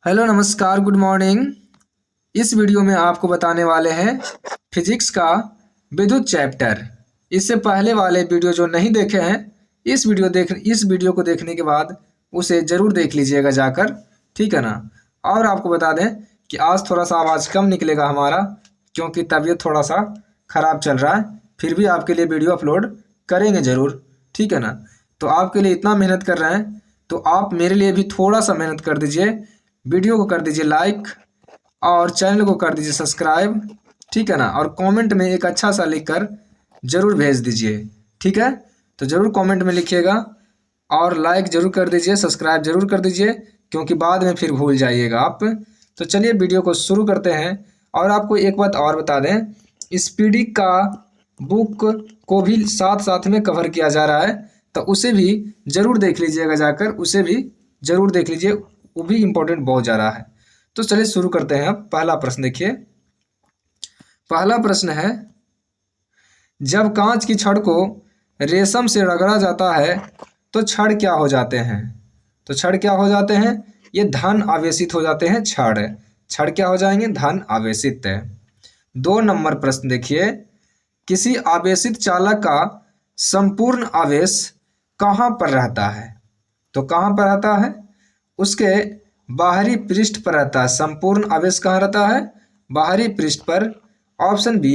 Hello नमस्कार good morning. इस video में आपको बताने वाले हैं फिजिक्स का विद्युत चैप्टर। इससे पहले वाले वीडियो जो नहीं देखे हैं इस वीडियो को देखने के बाद उसे ज़रूर देख लीजिएगा जाकर, ठीक है ना। और आपको बता दें कि आज थोड़ा सा आवाज़ कम निकलेगा हमारा, क्योंकि तबीयत थोड़ा सा ख़राब चल रहा है। फिर भी आपके लिए वीडियो अपलोड करेंगे ज़रूर, ठीक है ना। तो आपके लिए इतना मेहनत कर रहे हैं तो आप मेरे लिए भी थोड़ा सा मेहनत कर दीजिए। वीडियो को कर दीजिए लाइक और चैनल को कर दीजिए सब्सक्राइब, ठीक है ना। और कमेंट में एक अच्छा सा लिख कर ज़रूर भेज दीजिए, ठीक है। तो ज़रूर कमेंट में लिखिएगा और लाइक ज़रूर कर दीजिए, सब्सक्राइब ज़रूर कर दीजिए, क्योंकि बाद में फिर भूल जाइएगा आप। तो चलिए वीडियो को शुरू करते हैं। और आपको एक बात और बता दें, स्पीडी का बुक को भी साथ साथ में कवर किया जा रहा है, तो उसे भी ज़रूर देख लीजिएगा जाकर, उसे भी ज़रूर देख लीजिए, वो भी इम्पोर्टेंट बहुत जा रहा है। तो चलिए शुरू करते हैं। अब पहला प्रश्न देखिए। पहला प्रश्न है, जब कांच की छड़ को रेशम से रगड़ा जाता है तो छड़ क्या हो जाते हैं? तो छड़ क्या हो जाते हैं? ये धन आवेशित हो जाते हैं। छड़ छड़ क्या हो जाएंगे? धन आवेशित। 2 नंबर प्रश्न देखिए। किसी आवेशित चालक का संपूर्ण आवेश कहाँ पर रहता है? तो कहाँ पर रहता है? उसके बाहरी पृष्ठ पर रहता है। संपूर्ण आवेश कहाँ रहता है? बाहरी पृष्ठ पर। ऑप्शन बी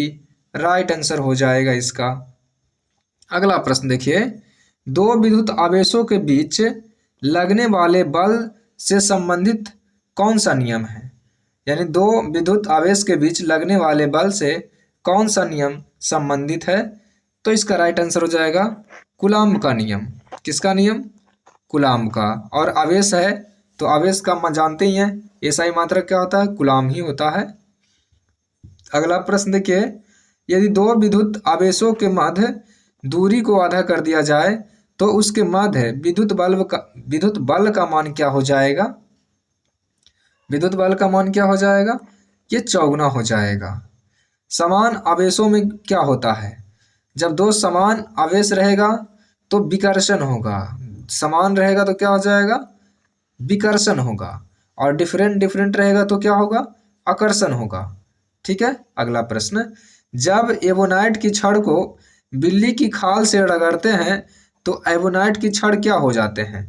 राइट आंसर हो जाएगा इसका। अगला प्रश्न देखिए। दो विद्युत आवेशों के बीच लगने वाले बल से संबंधित कौन सा नियम है? यानी दो विद्युत आवेश के बीच लगने वाले बल से कौन सा नियम संबंधित है? तो इसका राइट आंसर हो जाएगा कूलॉम का नियम। किसका नियम? कूलॉम का। और आवेश है तो आवेश का जानते ही हैं, एसआई मात्रक क्या होता है? कूलॉम ही होता है। अगला प्रश्न देखिए। यदि दो विद्युत आवेशों के मध्य दूरी को आधा कर दिया जाए तो उसके मध्य विद्युत बल का मान क्या हो जाएगा? विद्युत बल का मान क्या हो जाएगा? ये चौगुना हो जाएगा। समान आवेशों में क्या होता है? जब दो समान आवेश रहेगा तो विकर्षण होगा। समान रहेगा तो क्या हो जाएगा? विकर्षण होगा। और डिफरेंट डिफरेंट रहेगा तो क्या होगा? आकर्षण होगा। ठीक है। अगला प्रश्न। जब एवोनाइट की छड़ को बिल्ली की खाल से रगड़ते हैं तो एवोनाइट की छड़ क्या हो जाते हैं?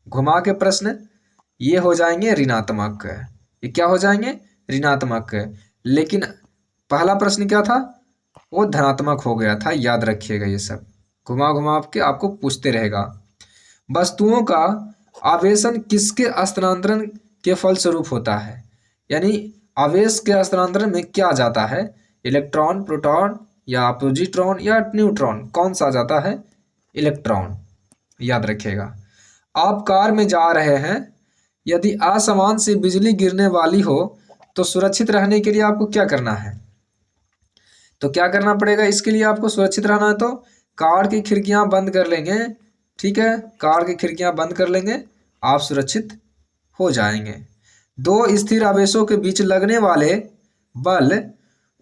घुमा के प्रश्न, ये हो जाएंगे ऋणात्मक। ये क्या हो जाएंगे? ऋणात्मक। लेकिन पहला प्रश्न क्या था? वो धनात्मक हो गया था। याद रखिएगा, ये सब घुमा घुमा के आपको पूछते रहेगा। वस्तुओं का आवेशन किसके स्थानांतरण के फलस्वरूप होता है? यानी आवेश के स्थानांतरण में क्या जाता है? इलेक्ट्रॉन, प्रोटॉन या पॉजिट्रॉन या न्यूट्रॉन? कौन सा जाता है? इलेक्ट्रॉन। याद रखिएगा। आप कार में जा रहे हैं, यदि आसमान से बिजली गिरने वाली हो तो सुरक्षित रहने के लिए आपको क्या करना है? तो क्या करना पड़ेगा इसके लिए? आपको सुरक्षित रहना है तो कार की खिड़कियां बंद कर लेंगे, ठीक है। कार की खिड़कियां बंद कर लेंगे, आप सुरक्षित हो जाएंगे। दो स्थिर आवेशों के बीच लगने वाले बल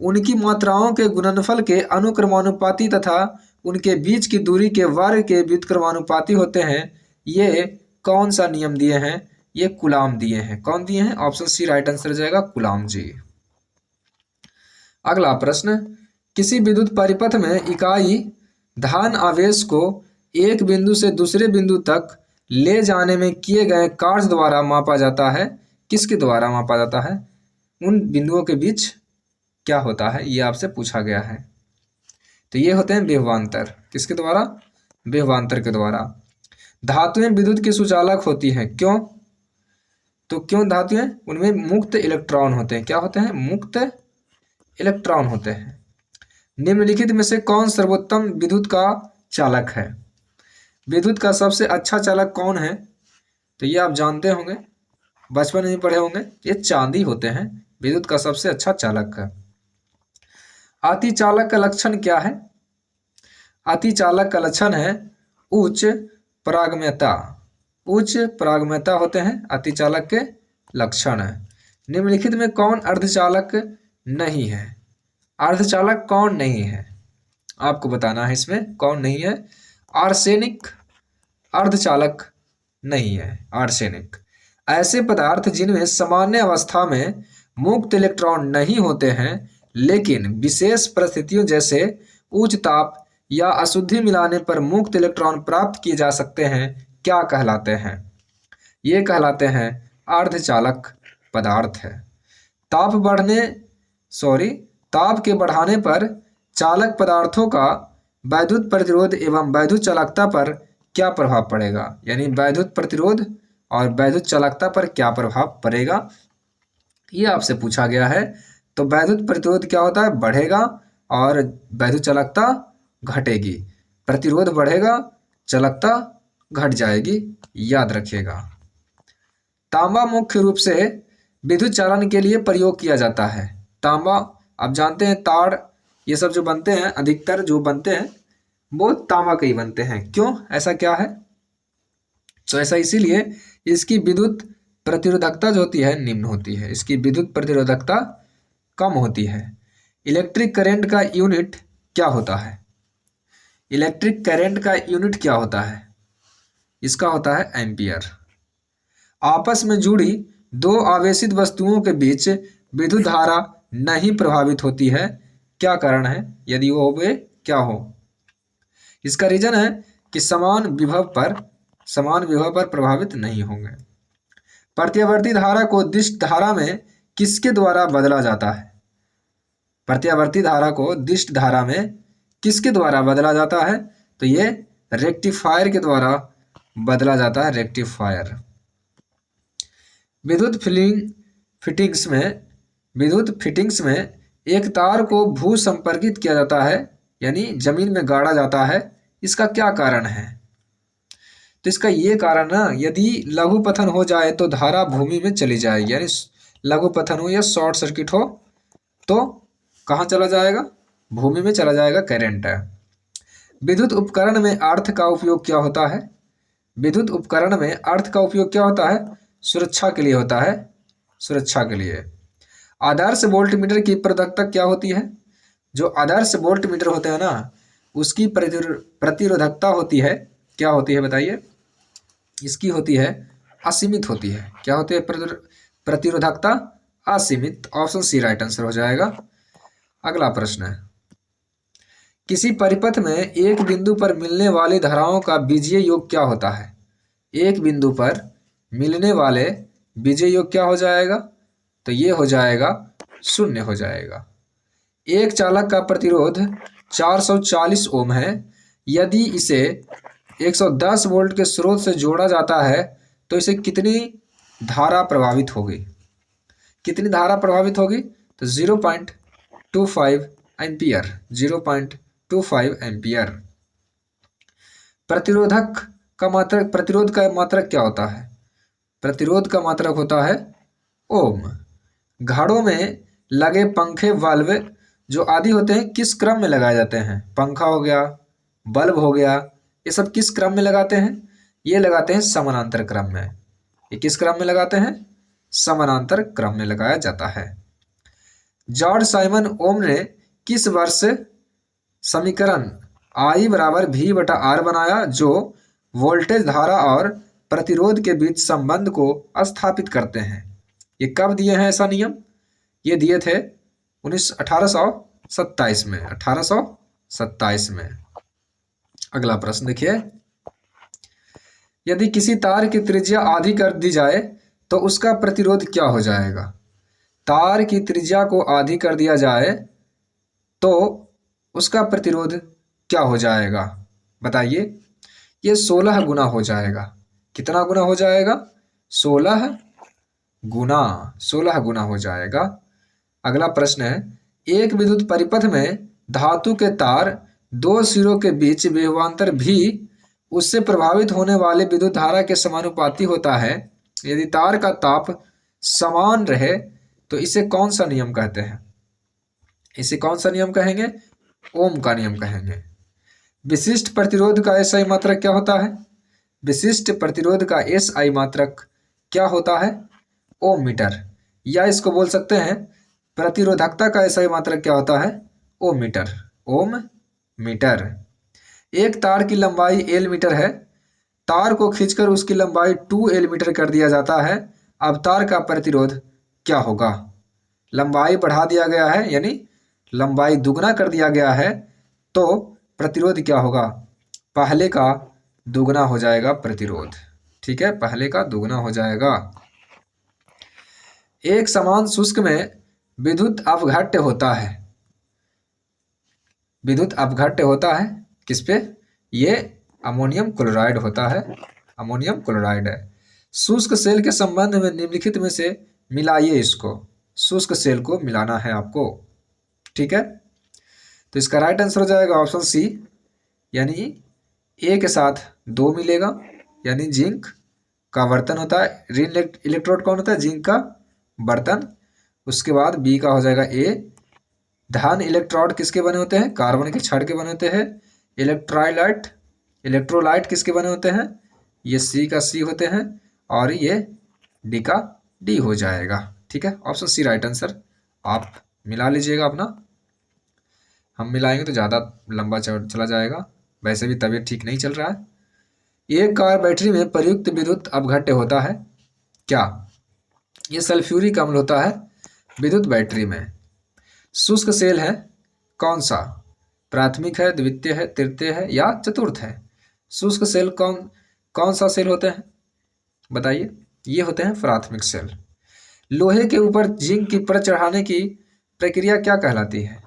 उनकी मात्राओं के गुणनफल के अनुक्रमानुपाती तथा उनके बीच की दूरी के वर्ग के व्युत्क्रमानुपाती होते हैं। ये कौन सा नियम दिए हैं? ये कूलॉम दिए हैं। कौन दिए हैं? ऑप्शन सी राइट आंसर हो जाएगा, कूलॉम जी। अगला प्रश्न। किसी विद्युत परिपथ में इकाई धन आवेश को एक बिंदु से दूसरे बिंदु तक ले जाने में किए गए कार्य द्वारा मापा जाता है। किसके द्वारा मापा जाता है? उन बिंदुओं के बीच क्या होता है, ये आपसे पूछा गया है। तो ये होते हैं विभवांतर। किसके द्वारा? विभवांतर के द्वारा। धातुएं विद्युत की सुचालक होती हैं, क्यों? तो क्यों धातुएं? उनमें मुक्त इलेक्ट्रॉन होते हैं। क्या होते हैं? मुक्त इलेक्ट्रॉन होते हैं। निम्नलिखित में से कौन सर्वोत्तम विद्युत का चालक है? विद्युत का सबसे अच्छा चालक कौन है? तो ये आप जानते होंगे, बचपन में पढ़े होंगे। ये चांदी होते हैं विद्युत का सबसे अच्छा चालक है। अतिचालक का लक्षण क्या है? अतिचालक का लक्षण है उच्च परागम्यता। उच्च परागम्यता होते हैं अतिचालक के लक्षण। निम्नलिखित में कौन अर्धचालक नहीं है? अर्धचालक कौन नहीं है? आपको बताना है इसमें कौन नहीं है। आर्सेनिक अर्धचालक नहीं है। आर्सेनिक ऐसे पदार्थ जिनमें सामान्य अवस्था में मुक्त इलेक्ट्रॉन नहीं होते हैं लेकिन विशेष परिस्थितियों जैसे उच्च ताप या अशुद्धि मिलाने पर मुक्त इलेक्ट्रॉन प्राप्त किए जा सकते हैं, क्या कहलाते हैं? ये कहलाते हैं अर्धचालक पदार्थ है। ताप बढ़ने सॉरी ताप के बढ़ाने पर चालक पदार्थों का वैद्युत प्रतिरोध एवं वैद्युत चालकता पर क्या प्रभाव पड़ेगा? यानी वैद्युत प्रतिरोध और वैद्युत चालकता पर क्या प्रभाव पड़ेगा, ये आपसे पूछा गया है। तो वैद्युत प्रतिरोध क्या होता है? बढ़ेगा और वैद्युत चालकता घटेगी। प्रतिरोध बढ़ेगा, चालकता घट जाएगी, याद रखिएगा। तांबा मुख्य रूप से विद्युत चालन के लिए प्रयोग किया जाता है। तांबा आप जानते हैं, ताड़ ये सब जो बनते हैं, अधिकतर जो बनते हैं वो तांबा के ही बनते हैं। क्यों, ऐसा क्या है? तो ऐसा इसीलिए इसकी विद्युत प्रतिरोधकता जो होती है निम्न होती है, इसकी विद्युत प्रतिरोधकता कम होती है। इलेक्ट्रिक करंट का यूनिट क्या होता है? इलेक्ट्रिक करंट का यूनिट क्या होता है? इसका होता है एम्पियर। आपस में जुड़ी दो आवेशित वस्तुओं के बीच विद्युत धारा नहीं प्रभावित होती है, क्या कारण है? यदि वो वे क्या हो? इसका रीजन है कि समान विभव पर प्रभावित नहीं होंगे। प्रत्यावर्ती धारा को दिष्ट धारा में किसके द्वारा बदला जाता है? प्रत्यावर्ती धारा को दिष्ट धारा में किसके द्वारा बदला जाता है? तो ये रेक्टिफायर के द्वारा बदला जाता है, रेक्टिफायर। विद्युत फिटिंग्स में एक तार को भू संपर्कित किया जाता है, यानी जमीन में गाड़ा जाता है। इसका क्या कारण है? तो इसका ये कारण ना, यदि लघु पतन हो जाए तो धारा भूमि में चली जाएगी, यानी लघु पतन हो या शॉर्ट सर्किट हो तो कहाँ चला जाएगा? भूमि में चला जाएगा, करंट है। विद्युत उपकरण में अर्थ का उपयोग क्या होता है? विद्युत उपकरण में अर्थ का उपयोग क्या होता है? सुरक्षा के लिए होता है, सुरक्षा के लिए। आदर्श वोल्टमीटर की प्रतिरोधकता क्या होती है? जो आदर्श वोल्टमीटर होते हैं ना, उसकी प्रतिरोधकता होती है, क्या होती है बताइए? इसकी होती है असीमित होती है। क्या होती है प्रतिरोधकता? असीमित। ऑप्शन सी राइट आंसर हो जाएगा। अगला प्रश्न है, किसी परिपथ में एक बिंदु पर मिलने वाली धाराओं का बीजीय योग क्या होता है? एक बिंदु पर मिलने वाले बीजीय योग क्या हो जाएगा? तो ये हो जाएगा 0 हो जाएगा। एक चालक का प्रतिरोध 440 ओम है। यदि इसे 110 वोल्ट के स्रोत से जोड़ा जाता है तो इसे कितनी धारा प्रभावित होगी? कितनी धारा प्रभावित होगी? तो 0.25 एम्पियर, 0.25 एम्पियर। प्रतिरोध का मात्रक क्या होता है? प्रतिरोध का मात्रक होता है ओम। घरों में लगे पंखे, वाल्व जो आदि होते हैं किस क्रम में लगाए जाते हैं? पंखा हो गया, बल्ब हो गया, ये सब किस क्रम में लगाते हैं? ये लगाते हैं समानांतर क्रम में। ये किस क्रम में लगाते हैं? समानांतर क्रम में लगाया जाता है। जॉर्ज साइमन ओम ने किस वर्ष समीकरण I बराबर V/R बनाया जो वोल्टेज, धारा और प्रतिरोध के बीच संबंध को स्थापित करते हैं? ये कब दिए हैं ऐसा नियम? ये दिए थे 1827 में, 1827 में। अगला प्रश्न देखिए, यदि किसी तार की त्रिज्या आधी कर दी जाए तो उसका प्रतिरोध क्या हो जाएगा? तार की त्रिज्या को आधी कर दिया जाए तो उसका प्रतिरोध क्या हो जाएगा? बताइए। ये 16 गुना हो जाएगा। कितना गुना हो जाएगा? 16 गुना हो जाएगा। अगला प्रश्न है, एक विद्युत परिपथ में धातु के तार दो सिरों के बीच विभवांतर भी उससे प्रभावित होने वाले विद्युत धारा के समानुपाती होता है। यदि तार का ताप समान रहे तो इसे कौन सा नियम कहते हैं? इसे कौन सा नियम कहेंगे? ओम का नियम कहेंगे। विशिष्ट प्रतिरोध का एसआई मात्रक क्या होता है? विशिष्ट प्रतिरोध का एसआई मात्रक क्या होता है? ओम मीटर। या इसको बोल सकते हैं प्रतिरोधकता का एसआई मात्रक क्या होता है? ओम मीटर। ओम मीटर। एक तार की लंबाई L मीटर है। तार को खींचकर उसकी लंबाई 2L मीटर कर दिया जाता है अब तार का प्रतिरोध क्या होगा? लंबाई बढ़ा दिया गया है, यानी लंबाई दुगना कर दिया गया है, तो प्रतिरोध क्या होगा? पहले का दुगना हो जाएगा प्रतिरोध। ठीक है, पहले का दुगना हो जाएगा। एक समान शुष्क में विद्युत अपघट्य होता है। विद्युत अपघट्य होता है किस पे? ये अमोनियम क्लोराइड होता है, अमोनियम क्लोराइड है। शुष्क सेल के संबंध में निम्नलिखित में से मिलाइए इसको। शुष्क सेल को मिलाना है आपको। ठीक है, तो इसका राइट आंसर हो जाएगा ऑप्शन सी, यानी ए के साथ 2 मिलेगा, यानी जिंक का बर्तन होता है। ऋण इलेक्ट्रोड कौन होता है? जिंक का बर्तन। उसके बाद बी का हो जाएगा ए। धन इलेक्ट्रोड किसके बने होते हैं? कार्बन के छड़ के बने होते हैं। इलेक्ट्रोलाइट किसके बने होते हैं? ये सी का सी होते हैं, और ये डी का डी हो जाएगा। ठीक है, ऑप्शन सी राइट आंसर। आप मिला लीजिएगा अपना, हम मिलाएंगे तो ज़्यादा लंबा चला जाएगा, वैसे भी तबीयत ठीक नहीं चल रहा है। एक कार बैटरी में प्रयुक्त विद्युत अपघट्य होता है क्या? ये सल्फ्यूरिक अम्ल होता है विद्युत बैटरी में। शुष्क सेल है कौन सा? प्राथमिक है, द्वितीय है, तृतीय है या चतुर्थ है? शुष्क सेल कौन सा सेल होते हैं बताइए? ये होते हैं प्राथमिक सेल। लोहे के ऊपर जिंक की परत चढ़ाने की प्रक्रिया क्या कहलाती है?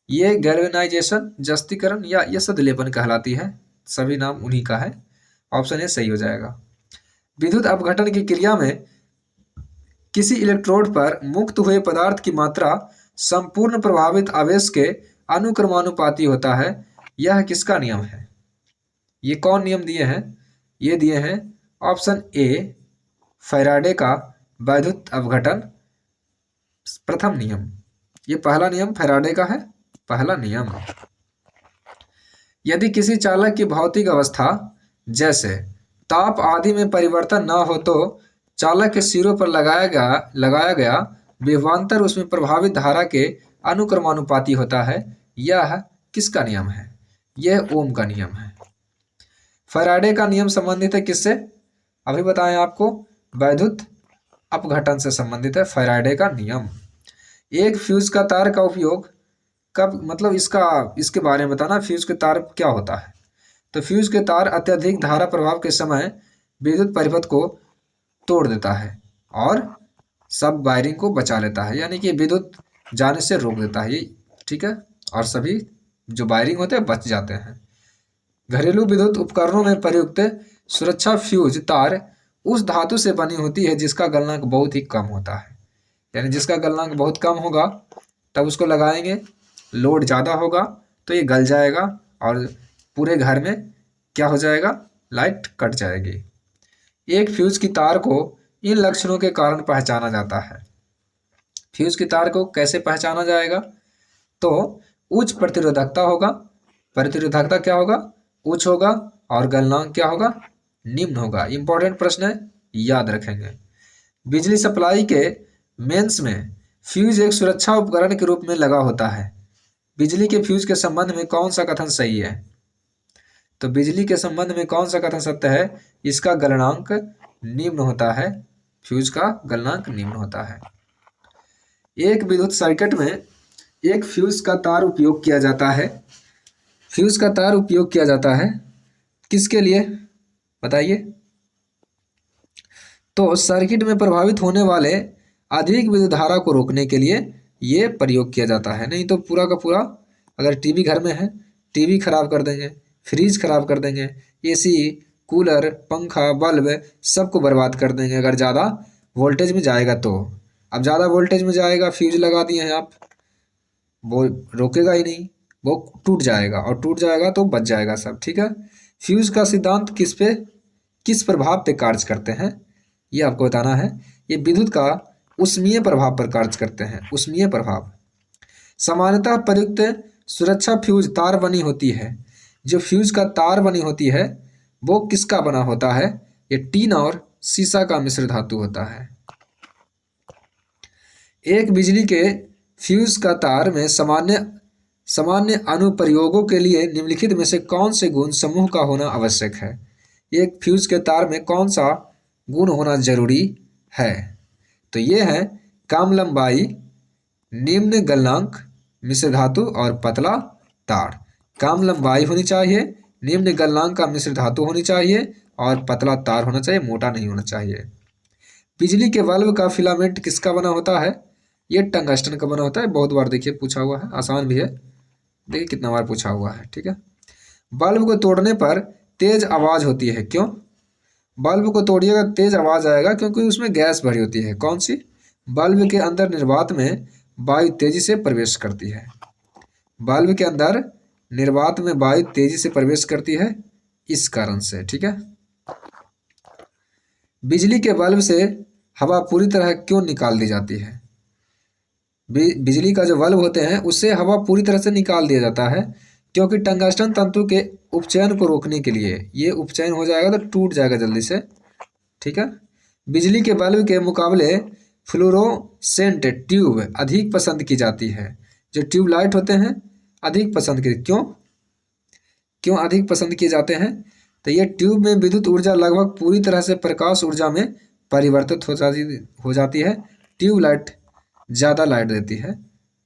ये गैल्वेनाइजेशन, जस्तीकरण या ये सदलेपन कहलाती है। सभी नाम उन्हीं का है। ऑप्शन ए सही हो जाएगा। विद्युत अपघटन की क्रिया में किसी इलेक्ट्रोड पर मुक्त हुए पदार्थ की मात्रा संपूर्ण प्रभावित आवेश के अनुक्रमानुपाती होता है। यह किसका नियम है? ये कौन नियम दिए हैं? ये दिए हैं ऑप्शन ए, फैराडे का वैद्युत अपघटन प्रथम नियम। ये पहला नियम फैराडे का है, पहला नियम। यदि किसी चालक की भौतिक अवस्था जैसे ताप आदि में परिवर्तन न हो तो चालक के सिरों पर लगाया गया विभवांतर उसमें प्रभावित धारा के अनुक्रमानुपाती होता है। यह किसका नियम है? यह ओम का नियम है। फैराडे का नियम संबंधित है किससे? अभी बताएं आपको, वैद्युत अपघटन से संबंधित है फैराडे का नियम। एक फ्यूज का तार का उपयोग कब, मतलब इसके बारे में बताना, फ्यूज के तार क्या होता है? तो फ्यूज के तार अत्यधिक धारा प्रभाव के समय विद्युत परिपथ को तोड़ देता है और सब वायरिंग को बचा लेता है, यानी कि विद्युत जाने से रोक देता है ये। ठीक है, और सभी जो वायरिंग होते हैं बच जाते हैं। घरेलू विद्युत उपकरणों में प्रयुक्त सुरक्षा फ्यूज तार उस धातु से बनी होती है जिसका गलनांक बहुत ही कम होता है, यानी जिसका गलनांक बहुत कम होगा तब उसको लगाएंगे, लोड ज़्यादा होगा तो ये गल जाएगा और पूरे घर में क्या हो जाएगा? लाइट कट जाएगी। एक फ्यूज की तार को इन लक्षणों के कारण पहचाना जाता है। फ्यूज की तार को कैसे पहचाना जाएगा? तो उच्च प्रतिरोधकता होगा, प्रतिरोधकता क्या होगा? उच्च होगा, और गलनांक क्या होगा? निम्न होगा। इंपॉर्टेंट प्रश्न है, याद रखेंगे। बिजली सप्लाई के मेंस में फ्यूज एक सुरक्षा उपकरण के रूप में लगा होता है। बिजली के फ्यूज के संबंध में कौन सा कथन सही है? तो बिजली के संबंध में कौन सा कथन सत्य है? इसका गलनांक निम्न होता है, फ्यूज का गलनांक निम्न होता है। एक विद्युत सर्किट में एक फ्यूज का तार उपयोग किया जाता है। फ्यूज का तार उपयोग किया जाता है किसके लिए बताइए? तो सर्किट में प्रभावित होने वाले अधिक विद्युत धारा को रोकने के लिए ये प्रयोग किया जाता है। नहीं तो पूरा का पूरा, अगर टीवी घर में है, टीवी खराब कर देंगे, फ्रिज खराब कर देंगे, एसी, कूलर, पंखा, बल्ब सबको बर्बाद कर देंगे अगर ज़्यादा वोल्टेज में जाएगा तो। अब ज़्यादा वोल्टेज में जाएगा, फ्यूज लगा दिए हैं आप, वो रोकेगा ही नहीं, वो टूट जाएगा, और टूट जाएगा तो बच जाएगा सब। ठीक है, फ्यूज का सिद्धांत किस प्रभाव पे कार्य करते हैं ये आपको बताना है। ये विद्युत का ऊष्मीय प्रभाव पर कार्य करते हैं, ऊष्मीय प्रभाव। सामान्यतः प्रयुक्त सुरक्षा फ्यूज तार बनी होती है। जो फ्यूज का तार बनी होती है वो किसका बना होता है? ये टीन और सीसा का मिश्र धातु होता है। एक बिजली के फ्यूज का तार में सामान्य अनुप्रयोगों के लिए निम्नलिखित में से कौन से गुण समूह का होना आवश्यक है? एक फ्यूज के तार में कौन सा गुण होना जरूरी है? तो ये है कम लंबाई, निम्न गलनांक मिश्र धातु और पतला तार। कम लंबाई होनी चाहिए, निम्न गलनांक का मिश्र धातु होनी चाहिए और पतला तार होना चाहिए, मोटा नहीं होना चाहिए। बिजली के बल्ब का फिलामेंट किसका बना होता है? ये टंगस्टन का बना होता है। बहुत बार देखिए पूछा हुआ है, आसान भी है, देखिए कितना बार पूछा हुआ है। ठीक है। बल्ब को तोड़ने पर तेज आवाज होती है, क्यों? बल्ब को तोड़िएगा तेज आवाज आएगा क्योंकि उसमें गैस भरी होती है। कौन सी? बल्ब के अंदर निर्वात में वायु तेजी से प्रवेश करती है। बल्ब के अंदर निर्वात में वायु तेजी से प्रवेश करती है, इस कारण से। ठीक है। बिजली के बल्ब से हवा पूरी तरह क्यों निकाल दी जाती है? बिजली का जो बल्ब होते हैं उससे हवा पूरी तरह से निकाल दिया जाता है क्योंकि टंगस्टन तंतु के उपचयन को रोकने के लिए। ये उपचयन हो जाएगा तो टूट जाएगा जल्दी से। ठीक है। बिजली के बल्ब के मुकाबले फ्लोरोसेंट ट्यूब अधिक पसंद की जाती है। जो ट्यूब लाइट होते हैं अधिक पसंद की, क्यों अधिक पसंद किए जाते हैं? तो ये ट्यूब में विद्युत ऊर्जा लगभग पूरी तरह से प्रकाश ऊर्जा में परिवर्तित हो जाती है। ट्यूब लाइट ज़्यादा लाइट देती है,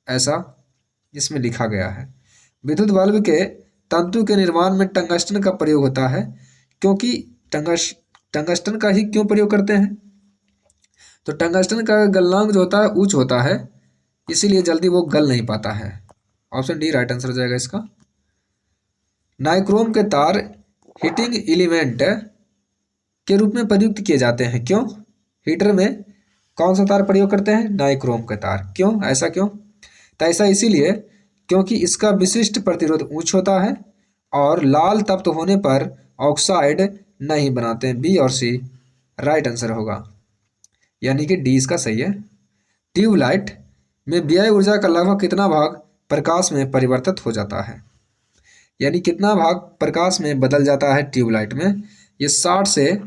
ऐसा इसमें लिखा गया है। विद्युत बल्ब के तंतु के निर्माण में टंगस्टन का प्रयोग होता है क्योंकि टंगस्टन का ही क्यों प्रयोग करते हैं? तो टंगस्टन का गलनांक जो होता है उच्च होता है, इसीलिए जल्दी वो गल नहीं पाता है। ऑप्शन डी राइट आंसर हो जाएगा इसका। नाइक्रोम के तार हीटिंग एलिमेंट के रूप में प्रयुक्त किए जाते हैं, क्यों? हीटर में कौन सा तार प्रयोग करते हैं? नाइक्रोम का तार। क्यों? ऐसा क्यों? तो ऐसा इसीलिए क्योंकि इसका विशिष्ट प्रतिरोध उच्च होता है और लाल तप्त होने पर ऑक्साइड नहीं बनाते हैं। बी और सी राइट आंसर होगा, यानी कि डी इसका सही है। ट्यूबलाइट में व्यय ऊर्जा का लगभग कितना भाग प्रकाश में परिवर्तित हो जाता है? यानी कितना भाग प्रकाश में बदल जाता है ट्यूबलाइट में? ये 60 से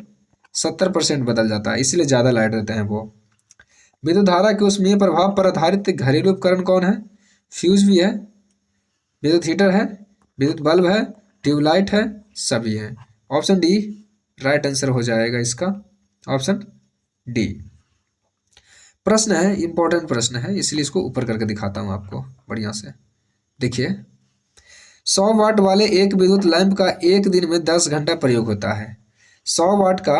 70% बदल जाता है, इसलिए ज़्यादा लाइट देते हैं वो। विद्युत धारा के ऊष्मीय प्रभाव पर आधारित घरेलू उपकरण कौन है? फ्यूज भी है, विद्युत हीटर है, विद्युत बल्ब है, ट्यूबलाइट है, सभी है। ऑप्शन डी राइट आंसर हो जाएगा इसका, ऑप्शन डी। प्रश्न है, इंपॉर्टेंट प्रश्न है, इसलिए इसको ऊपर करके दिखाता हूँ आपको बढ़िया से। देखिए, 100 वाट वाले एक विद्युत लैंप का एक दिन में 10 घंटा प्रयोग होता है। 100 वाट का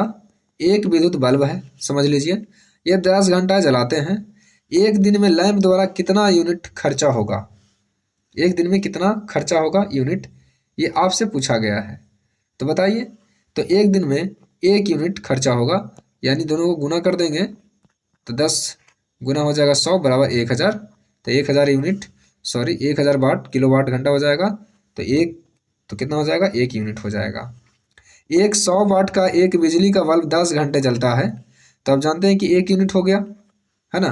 एक विद्युत बल्ब है, समझ लीजिए, ये 10 घंटा जलाते हैं। एक दिन में लैंप द्वारा कितना यूनिट खर्चा होगा? एक दिन में कितना खर्चा होगा यूनिट, ये आपसे पूछा गया है, तो बताइए। तो एक दिन में 1 यूनिट खर्चा होगा, यानी दोनों को गुना कर देंगे तो 10 गुना हो जाएगा 100 बराबर 1000। तो 1000 यूनिट, सॉरी 1000 वाट किलो वाट घंटा हो जाएगा। तो कितना हो जाएगा? 1 यूनिट हो जाएगा। एक 100 वाट का एक बिजली का बल्ब 10 घंटे जलता है, तो आप जानते हैं कि 1 यूनिट हो गया, है ना।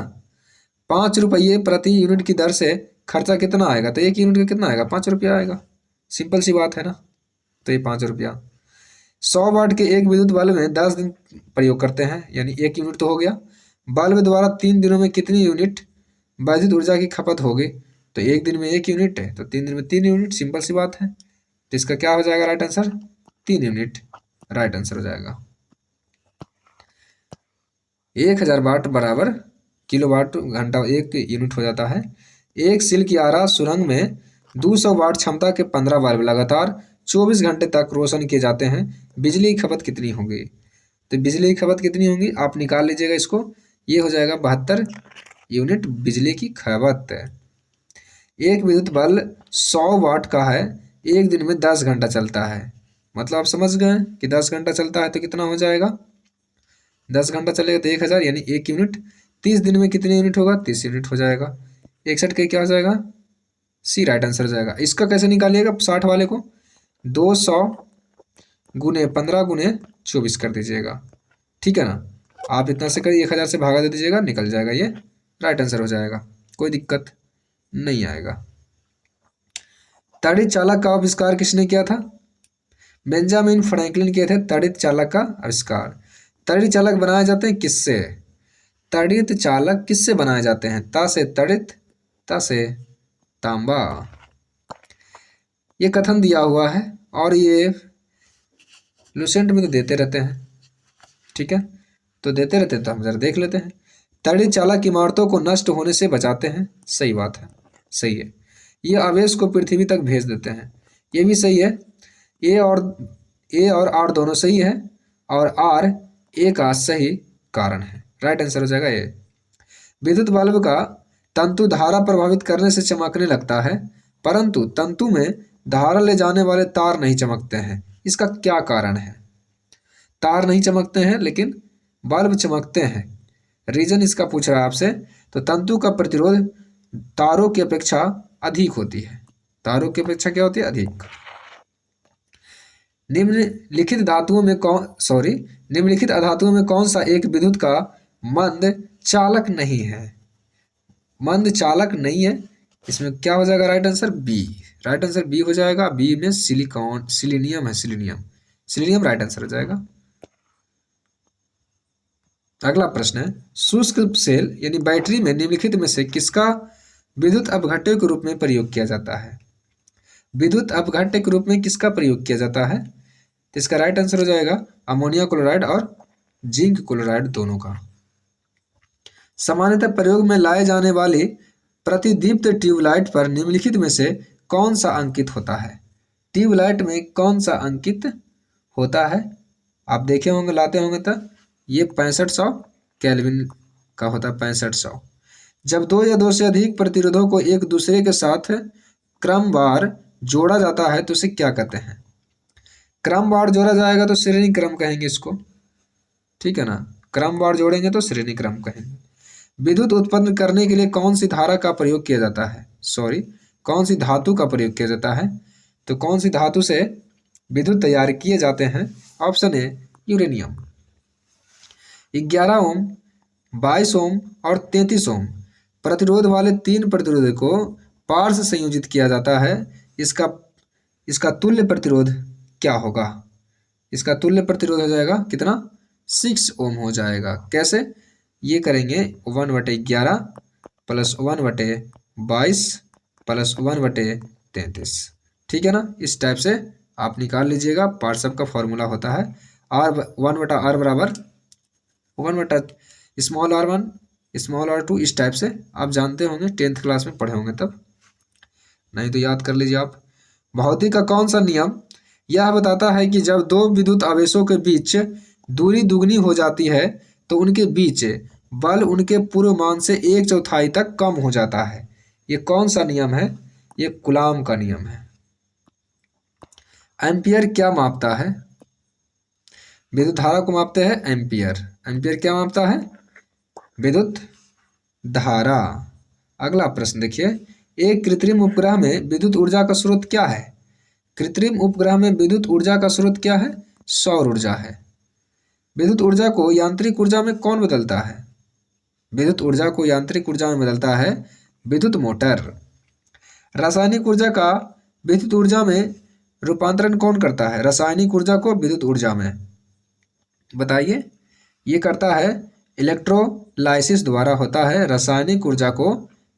5 रुपये प्रति यूनिट की दर से खर्चा कितना आएगा? तो 1 यूनिट का कितना आएगा? 5 रुपया आएगा, सिंपल सी बात है ना। तो ये 5 रुपया। 100 वाट के एक विद्युत बल्ब में 10 दिन प्रयोग करते हैं, यानी 1 यूनिट तो हो गया। बल्ब द्वारा 3 दिनों में कितनी यूनिट वैद्युत ऊर्जा की खपत होगी? तो एक दिन में 1 यूनिट है, तो 3 दिन में 3 यूनिट, सिंपल सी बात है। तो इसका क्या हो जाएगा right answer? 3 unit right answer हो जाएगा। 1000 वाट बराबर किलो वाट घंटा 1 यूनिट हो जाता है। एक सिल की आरा सुरंग में 200 वाट क्षमता के 15 बल्ब लगातार 24 घंटे तक रोशन किए जाते हैं। बिजली की खपत कितनी होगी? तो बिजली की खपत कितनी होगी आप निकाल लीजिएगा इसको। ये हो जाएगा 72 यूनिट बिजली की खपत। एक विद्युत बल्ब 100 वाट का है, एक दिन में 10 घंटा चलता है, मतलब आप समझ गए कि 10 घंटा चलता है तो कितना हो जाएगा? 10 घंटा चलेगा तो 1000, यानी 1 यूनिट। 30 दिन में कितने यूनिट होगा? 30 यूनिट हो जाएगा। 61 के क्या हो जाएगा? सी राइट आंसर हो जाएगा। इसका कैसे निकालिएगा 60 वाले को? 200 गुने 15 गुने 24 कर दीजिएगा, ठीक है ना। आप इतना से करिए, 1000 से भागा दे दीजिएगा, निकल जाएगा, ये राइट आंसर हो जाएगा, कोई दिक्कत नहीं आएगा। तड़ित चालक का आविष्कार किसने किया था? बेंजामिन फ्रैंकलिन किए थे तड़ित चालक का आविष्कार। तड़ित चालक बनाए जाते हैं किससे? तड़ित चालक किससे बनाए जाते हैं? ता से तड़ित, ता से तांबा। ये कथन दिया हुआ है और ये लुसेंट में तो देते रहते हैं, ठीक है, तो देते रहते हैं, तो हम जरा देख लेते हैं। तड़ित चालक इमारतों को नष्ट होने से बचाते हैं। सही बात है, सही है। ये आवेश को पृथ्वी तक भेज देते हैं। ये भी सही है। ए और आर दोनों सही है और आर ए का सही कारण है। राइट आंसर हो जाएगा ए। विद्युत बल्ब का तंतु धारा प्रभावित करने से चमकने लगता है, परंतु तंतु में धारा ले जाने वाले तार नहीं चमकते हैं। इसका क्या कारण है? तार नहीं चमकते हैं लेकिन बल्ब चमकते हैं। रीजन इसका पूछ रहा है आपसे। तो तंतु का प्रतिरोध तारों की अपेक्षा अधिक होती है। तारों की अपेक्षा क्या होती है? अधिक। निम्नलिखित अधातुओं में कौन सा एक विद्युत का मंद चालक नहीं है? मंद चालक नहीं है, इसमें क्या हो जाएगा? Right answer B. Right answer B हो जाएगा। बी में सिलीनियम है। सिलीनियम राइट आंसर हो जाएगा। अगला प्रश्न है, शुष्क सेल यानी बैटरी में निम्नलिखित में से किसका विद्युत अपघट्य के रूप में प्रयोग किया जाता है? विद्युत अपघट्य के रूप में किसका प्रयोग किया जाता है? तो इसका राइट आंसर हो जाएगा अमोनिया क्लोराइड और जिंक क्लोराइड दोनों का। सामान्यतः प्रयोग में लाए जाने वाली प्रतिदीप्त ट्यूबलाइट पर निम्नलिखित में से कौन सा अंकित होता है? ट्यूबलाइट में कौन सा अंकित होता है? आप देखे होंगे, लाते होंगे तो ये 6500 केल्विन का होता है। 6500। जब दो या दो से अधिक प्रतिरोधों को एक दूसरे के साथ क्रमवार जोड़ा जाता है तो उसे क्या कहते हैं? क्रमवार जोड़ा जाएगा तो श्रेणी क्रम कहेंगे इसको, ठीक है ना। क्रमवार जोड़ेंगे तो श्रेणी क्रम कहेंगे। विद्युत उत्पन्न करने के लिए कौन सी धारा का प्रयोग किया जाता है? कौन सी धातु का प्रयोग किया जाता है? तो कौन सी धातु से विद्युत तैयार किए जाते हैं? Option A uranium. 11 ओम, 22 ओम और 33 ओम प्रतिरोध वाले तीन प्रतिरोधक को पार्श्व संयोजित किया जाता है। इसका तुल्य प्रतिरोध क्या होगा? इसका तुल्य प्रतिरोध हो जाएगा कितना? 6 ओम हो जाएगा। कैसे? ये करेंगे 1/11 प्लस 1/22 प्लस 1/33, ठीक है ना। इस टाइप से आप निकाल लीजिएगा। पार्ट्स का फॉर्मूला होता है R 1/R बराबर 1/ स्मॉल r1 स्मॉल r2। इस टाइप से आप जानते होंगे, 10th क्लास में पढ़े होंगे, तब नहीं तो याद कर लीजिए आप। भौतिक का कौन सा नियम यह बताता है कि जब दो विद्युत आवेशों के बीच दूरी दुगनी हो जाती है तो उनके बीच बल उनके पूर्व मान से 1/4 तक कम हो जाता है? ये कौन सा नियम है? ये कूलाम का नियम है। एम्पियर क्या मापता है? विद्युत धारा को मापते हैं एम्पियर। एम्पियर क्या मापता है? विद्युत धारा। अगला प्रश्न देखिए, एक कृत्रिम उपग्रह में विद्युत ऊर्जा का स्रोत क्या है? कृत्रिम उपग्रह में विद्युत ऊर्जा का स्रोत क्या है? सौर ऊर्जा है। विद्युत ऊर्जा को यांत्रिक ऊर्जा में कौन बदलता है? विद्युत ऊर्जा को यांत्रिक ऊर्जा में बदलता है विद्युत मोटर। रासायनिक ऊर्जा का विद्युत ऊर्जा में रूपांतरण कौन करता है? रासायनिक ऊर्जा को विद्युत ऊर्जा में, बताइए। ये करता है इलेक्ट्रोलाइसिस द्वारा होता है रासायनिक ऊर्जा को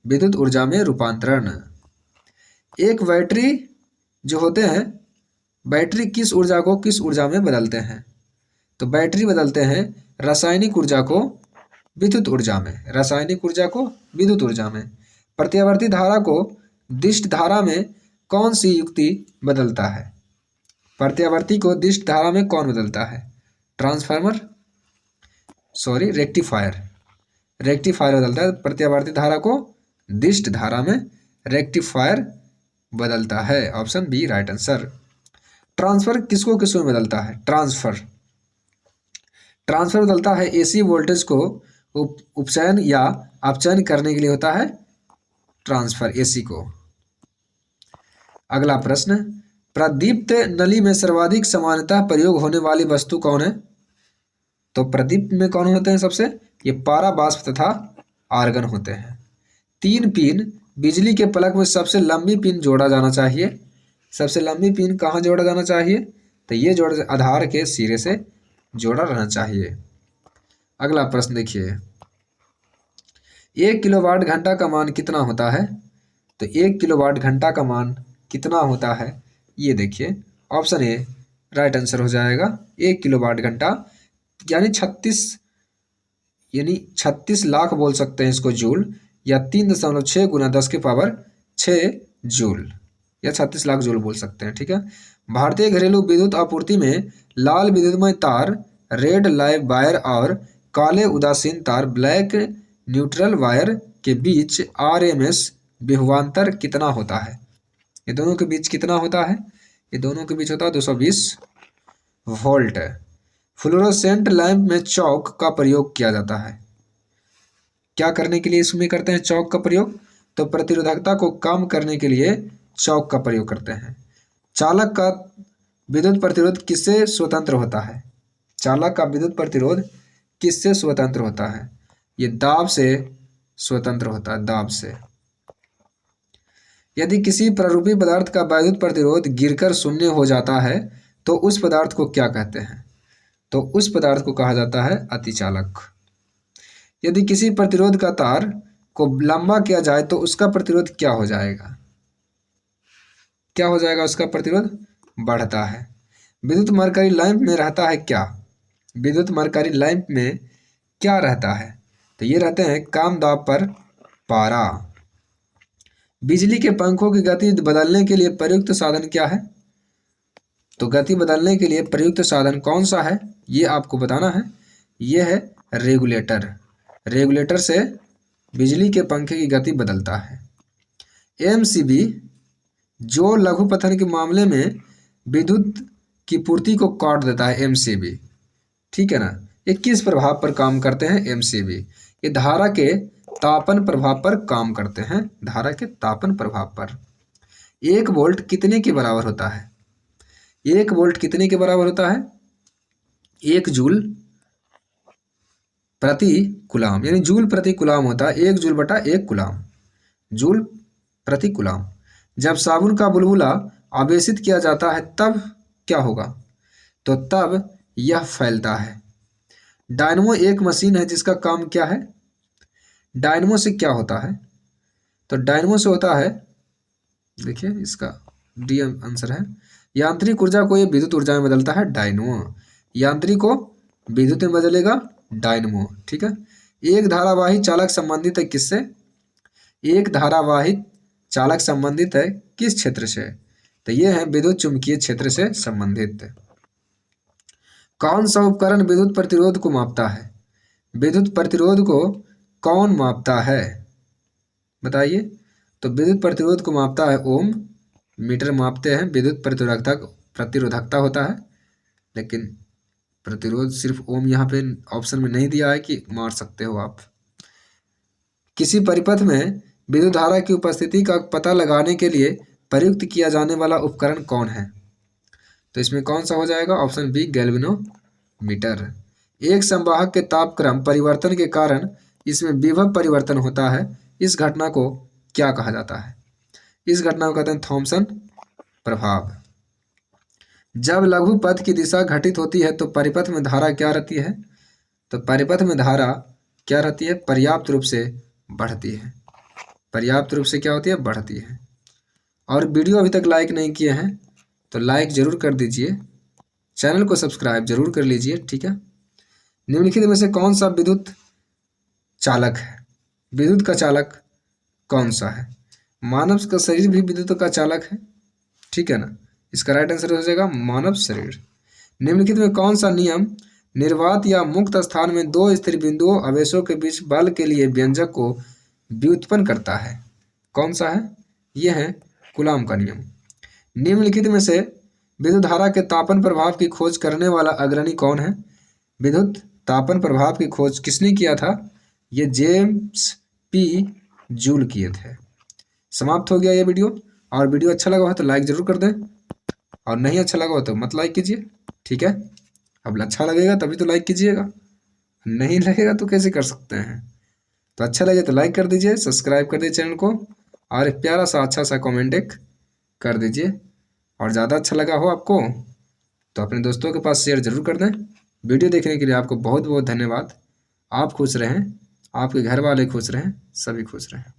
विद्युत ऊर्जा में रूपांतरण। एक बैटरी जो होते हैं, बैटरी किस ऊर्जा को किस ऊर्जा में बदलते हैं? तो बैटरी बदलते हैं रासायनिक ऊर्जा को विद्युत ऊर्जा में। रासायनिक ऊर्जा को विद्युत ऊर्जा में। प्रत्यावर्ती धारा को दिष्ट धारा में कौन सी युक्ति बदलता है? प्रत्यावर्ती को दिष्ट धारा में कौन बदलता है? रेक्टिफायर। रेक्टिफायर बदलता है। प्रत्यावर्ती धारा को दिष्ट धारा में रेक्टिफायर बदलता है। Option B right answer. Transfer किसको किसको बदलता है? ट्रांसफर बदलता है एसी वोल्टेज को उपचयन या अपचयन करने के लिए होता है ट्रांसफर, एसी को। अगला प्रश्न, प्रदीप्त नली में सर्वाधिक सामान्यतः प्रयोग होने वाली वस्तु कौन है? तो प्रदीप्त में कौन होते हैं सबसे? ये पारा बाष्प तथा आर्गन होते हैं। 3 पिन बिजली के प्लग में सबसे लंबी पिन जोड़ा जाना चाहिए। सबसे लंबी पिन कहाँ जोड़ा जाना चाहिए? तो ये आधार के सिरे से जोड़ा रहना चाहिए। अगला प्रश्न देखिए, 1 किलोवाट घंटा का मान कितना होता है? तो 1 किलोवाट घंटा का मान कितना होता है? ये देखिए, ऑप्शन ए राइट आंसर हो जाएगा। 1 किलोवाट घंटा यानी 36 यानी 36 लाख बोल सकते हैं इसको जूल, या 3.6 गुना 10 की पावर 6 जूल, या 36 लाख जूल बोल सकते हैं। ठीक है। भारतीय घरेलू विद्युत आपूर्ति में लाल विद्युतमय तार रेड लाइव वायर और काले उदासीन तार ब्लैक न्यूट्रल वायर के बीच RMS विभवांतर कितना होता है? ये दोनों के बीच कितना होता है? ये दोनों के बीच होता है 220 वोल्ट। फ्लोरोसेंट लैंप में चौक का प्रयोग किया जाता है। क्या करने के लिए इसमें करते हैं चौक का प्रयोग? तो प्रतिरोधकता को कम करने के लिए चौक का प्रयोग करते हैं। चालक का विद्युत प्रतिरोध किससे स्वतंत्र होता है? चालक का विद्युत प्रतिरोध किससे स्वतंत्र होता है? ये दाब से स्वतंत्र होता है, दाब से। यदि किसी प्रारूपी पदार्थ का वैद्युत प्रतिरोध गिरकर शून्य हो जाता है तो उस पदार्थ को क्या कहते हैं? तो उस पदार्थ को कहा जाता है अतिचालक। यदि किसी प्रतिरोध का तार को लंबा किया जाए तो उसका प्रतिरोध क्या हो जाएगा? क्या हो जाएगा? उसका प्रतिरोध बढ़ता है। विद्युत मरकरी लैंप में रहता है क्या? विद्युत मरकरी लैंप में क्या रहता है? तो ये रहते हैं कम दाब पर पारा। बिजली के पंखों की गति बदलने के लिए प्रयुक्त साधन क्या है? तो गति बदलने के लिए प्रयुक्त साधन कौन सा है, ये आपको बताना है। ये है रेगुलेटर। रेगुलेटर से बिजली के पंखे की गति बदलता है। MCB जो लघु पतन के मामले में विद्युत की पूर्ति को काट देता है। MCB, ठीक है ना। ये किस प्रभाव पर काम करते हैं? MCB ये धारा के तापन प्रभाव पर काम करते हैं। धारा के तापन प्रभाव पर। 1 वोल्ट कितने के बराबर होता है? 1 वोल्ट कितने के बराबर होता है? 1 जूल प्रति कुलाम, यानी जूल प्रति कुलाम होता है। 1 जूल बटा 1 कुलाम, जूल प्रति कुलाम। जब साबुन का बुलबुला आवेशित किया जाता है तब क्या होगा? तो तब यह फैलता है। डायनमो एक मशीन है जिसका काम क्या है? डायनमो से क्या होता है? तो डायनमो से होता है, देखिए इसका डी आंसर है, यांत्रिक ऊर्जा को ये विद्युत ऊर्जा में बदलता है डायनमो। यांत्रिक को विद्युत में बदलेगा डायनमो। ठीक है। एक धारावाही चालक संबंधित है किससे? एक धारावाही चालक संबंधित है किस क्षेत्र से? तो ये है विद्युत चुंबकीय क्षेत्र से संबंधित। कौन सा उपकरण विद्युत प्रतिरोध को मापता है? विद्युत प्रतिरोध को कौन मापता है? बताइए। तो विद्युत प्रतिरोध को मापता है ओम मीटर मापते हैं। विद्युत प्रतिरोधकता होता है, लेकिन प्रतिरोध सिर्फ ओम यहाँ पे ऑप्शन में नहीं दिया है कि मार सकते हो आप। किसी परिपथ में विद्युत धारा की उपस्थिति का पता लगाने के लिए प्रयुक्त किया जाने वाला उपकरण कौन है? तो इसमें कौन सा हो जाएगा? Option B galvanometer. एक संवाहक के तापक्रम परिवर्तन के कारण इसमें विभव परिवर्तन होता है। इस घटना को क्या कहा जाता है? इस घटना को कहते हैं थॉमसन प्रभाव। जब लघु पथ की दिशा घटित होती है तो परिपथ में धारा क्या रहती है? तो परिपथ में धारा क्या रहती है? पर्याप्त रूप से बढ़ती है। पर्याप्त रूप से क्या होती है? बढ़ती है। और वीडियो अभी तक लाइक नहीं किए हैं तो लाइक जरूर कर दीजिए, चैनल को सब्सक्राइब जरूर कर लीजिए। ठीक है। निम्नलिखित में से कौन सा विद्युत चालक है? विद्युत का चालक कौन सा है? मानव का शरीर भी विद्युत का चालक है। ठीक है ना। इसका राइट आंसर हो जाएगा मानव शरीर। निम्नलिखित में कौन सा नियम निर्वात या मुक्त स्थान में दो स्थिर बिंदुओं आवेशों के बीच बल के लिए व्यंजक को व्युत्पन्न करता है? कौन सा है? यह है कूलाम का नियम। निम्नलिखित में से विद्युत धारा के तापन प्रभाव की खोज करने वाला अग्रणी कौन है? विद्युत तापन प्रभाव की खोज किसने किया था? ये जेम्स पी जूल किए थे। समाप्त हो गया ये वीडियो। और वीडियो अच्छा लगा हो तो लाइक जरूर कर दें, और नहीं अच्छा लगा हो तो मत लाइक कीजिए। ठीक है। अब अच्छा लगेगा तभी तो लाइक कीजिएगा, नहीं लगेगा तो कैसे कर सकते हैं? तो अच्छा लगे तो लाइक कर दीजिए, सब्सक्राइब कर दीजिए चैनल को, और एक प्यारा सा अच्छा सा कमेंट एक कर दीजिए। और ज़्यादा अच्छा लगा हो आपको तो अपने दोस्तों के पास शेयर जरूर कर दें। वीडियो देखने के लिए आपको बहुत बहुत धन्यवाद। आप खुश रहें, आपके घर वाले खुश रहें, सभी खुश रहें।